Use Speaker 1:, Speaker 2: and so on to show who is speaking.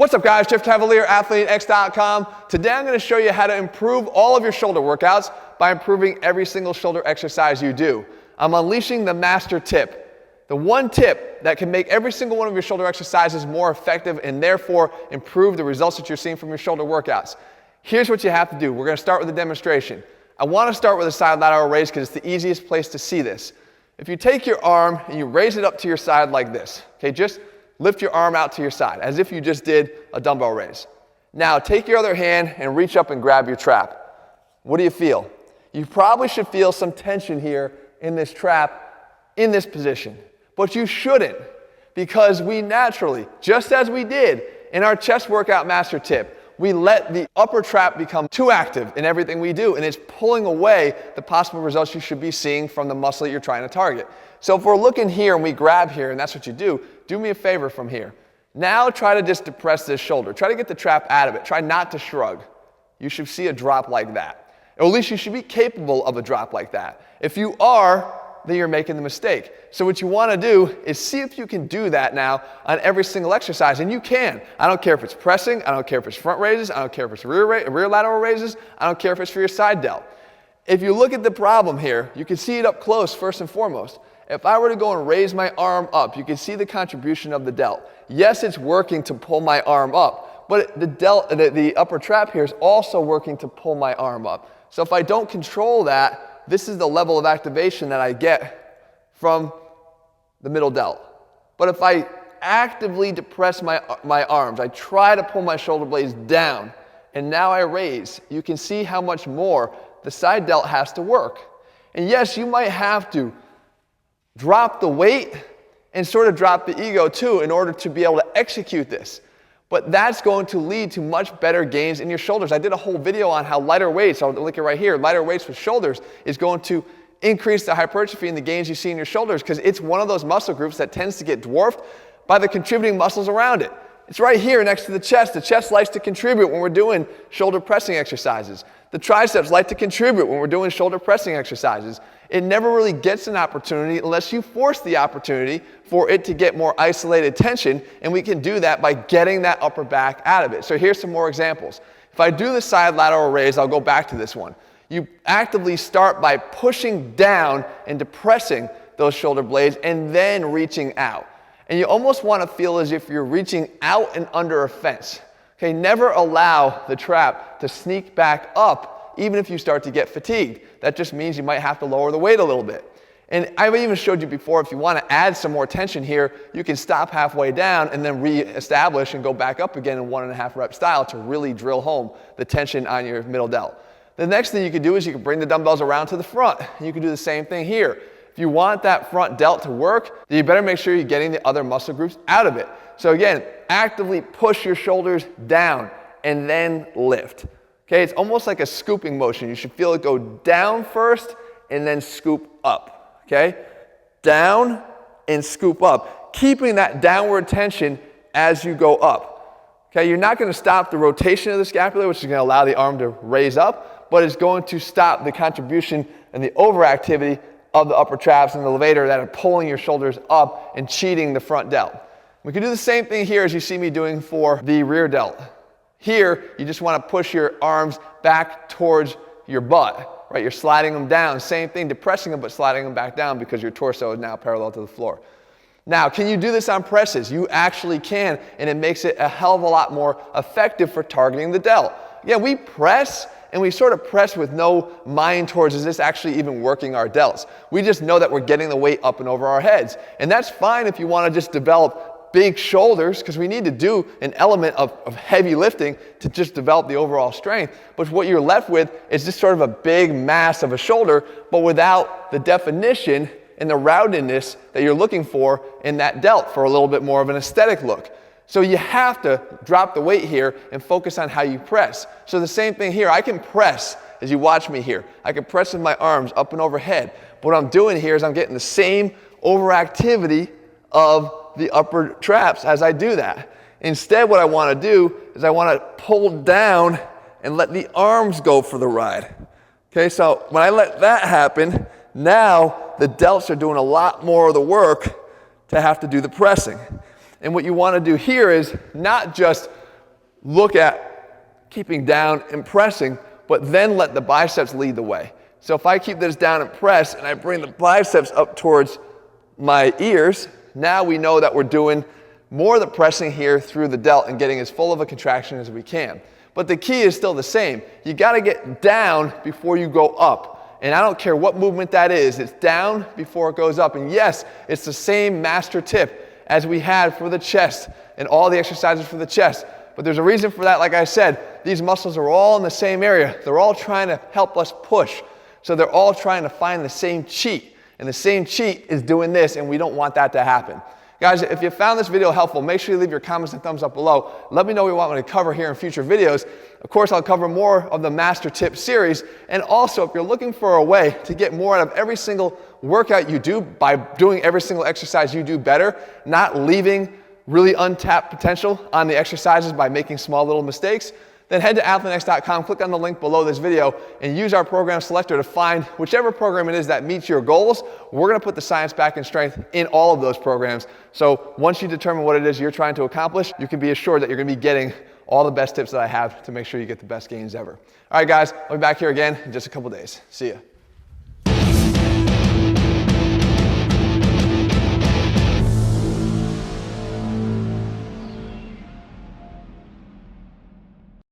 Speaker 1: What's up guys, Jeff Cavalier, ATHLEAN-X.com. Today I'm going to show you how to improve all of your shoulder workouts by improving every single shoulder exercise you do. I'm unleashing the master tip. The one tip that can make every single one of your shoulder exercises more effective and therefore improve the results that you're seeing from your shoulder workouts. Here's what you have to do. We're going to start with a demonstration. I want to start with a side lateral raise because it's the easiest place to see this. If you take your arm and you raise it up to your side like this, okay, just lift your arm out to your side as if you just did a dumbbell raise. Now take your other hand and reach up and grab your trap. What do you feel? You probably should feel some tension here in this trap in this position, but you shouldn't, because we naturally, just as we did in our chest workout master tip, we let the upper trap become too active in everything we do, and it's pulling away the possible results you should be seeing from the muscle that you're trying to target. So if we're looking here and we grab here and that's what you do me a favor from here. Now try to just depress this shoulder. Try to get the trap out of it. Try not to shrug. You should see a drop like that. Or at least you should be capable of a drop like that. If you are, then you're making the mistake. So what you want to do is see if you can do that now on every single exercise, and you can. I don't care if it's pressing, I don't care if it's front raises, I don't care if it's rear lateral raises, I don't care if it's for your side delt. If you look at the problem here, you can see it up close first and foremost. If I were to go and raise my arm up, you can see the contribution of the delt. Yes, it's working to pull my arm up, but the upper trap here is also working to pull my arm up. So if I don't control that, this is the level of activation that I get from the middle delt. But if I actively depress my arms, I try to pull my shoulder blades down, and now I raise, you can see how much more the side delt has to work. And yes, you might have to drop the weight and sort of drop the ego too in order to be able to execute this. But that's going to lead to much better gains in your shoulders. I did a whole video on how lighter weights, I'll link it right here, lighter weights with shoulders is going to increase the hypertrophy and the gains you see in your shoulders, because it's one of those muscle groups that tends to get dwarfed by the contributing muscles around it. It's right here next to the chest. The chest likes to contribute when we're doing shoulder pressing exercises. The triceps like to contribute when we're doing shoulder pressing exercises. It never really gets an opportunity unless you force the opportunity for it to get more isolated tension, and we can do that by getting that upper back out of it. So here's some more examples. If I do the side lateral raise, I'll go back to this one. You actively start by pushing down and depressing those shoulder blades and then reaching out. And you almost want to feel as if you're reaching out and under a fence. Okay, never allow the trap to sneak back up even if you start to get fatigued. That just means you might have to lower the weight a little bit. And I've even showed you before, if you want to add some more tension here, you can stop halfway down and then re-establish and go back up again in 1.5 rep style to really drill home the tension on your middle delt. The next thing you can do is you can bring the dumbbells around to the front. You can do the same thing here. If you want that front delt to work, then you better make sure you're getting the other muscle groups out of it. So again, actively push your shoulders down and then lift. Okay, it's almost like a scooping motion. You should feel it go down first and then scoop up. Okay, down and scoop up, keeping that downward tension as you go up. Okay, you're not going to stop the rotation of the scapula, which is going to allow the arm to raise up, but it's going to stop the contribution and the overactivity of the upper traps and the levator that are pulling your shoulders up and cheating the front delt. We can do the same thing here as you see me doing for the rear delt. Here, you just want to push your arms back towards your butt, right? You're sliding them down. Same thing, depressing them, but sliding them back down because your torso is now parallel to the floor. Now, can you do this on presses? You actually can, and it makes it a hell of a lot more effective for targeting the delt. Yeah, we press, and we sort of press with no mind towards, is this actually even working our delts? We just know that we're getting the weight up and over our heads. And that's fine if you want to just develop big shoulders, because we need to do an element of heavy lifting to just develop the overall strength. But what you're left with is just sort of a big mass of a shoulder, but without the definition and the roundedness that you're looking for in that delt for a little bit more of an aesthetic look. So you have to drop the weight here and focus on how you press. So the same thing here, I can press as you watch me here. I can press with my arms up and overhead. But what I'm doing here is I'm getting the same overactivity of the upper traps as I do that. Instead, what I want to do is I want to pull down and let the arms go for the ride. Okay, so when I let that happen, now the delts are doing a lot more of the work to have to do the pressing. And what you want to do here is not just look at keeping down and pressing, but then let the biceps lead the way. So if I keep this down and press and I bring the biceps up towards my ears, now we know that we're doing more of the pressing here through the delt and getting as full of a contraction as we can. But the key is still the same. You got to get down before you go up. And I don't care what movement that is, it's down before it goes up. And yes, it's the same master tip as we had for the chest and all the exercises for the chest. But there's a reason for that. Like I said, these muscles are all in the same area. They're all trying to help us push. So they're all trying to find the same cheat. And the same cheat is doing this, and we don't want that to happen. Guys, if you found this video helpful, make sure you leave your comments and thumbs up below. Let me know what you want me to cover here in future videos. Of course, I'll cover more of the Master Tip series. And also, if you're looking for a way to get more out of every single workout you do by doing every single exercise you do better, not leaving really untapped potential on the exercises by making small little mistakes, then head to ATHLEAN-X.com, click on the link below this video, and use our program selector to find whichever program it is that meets your goals. We're going to put the science back in strength in all of those programs. So once you determine what it is you're trying to accomplish, you can be assured that you're going to be getting all the best tips that I have to make sure you get the best gains ever. All right, guys, I'll be back here again in just a couple days. See ya.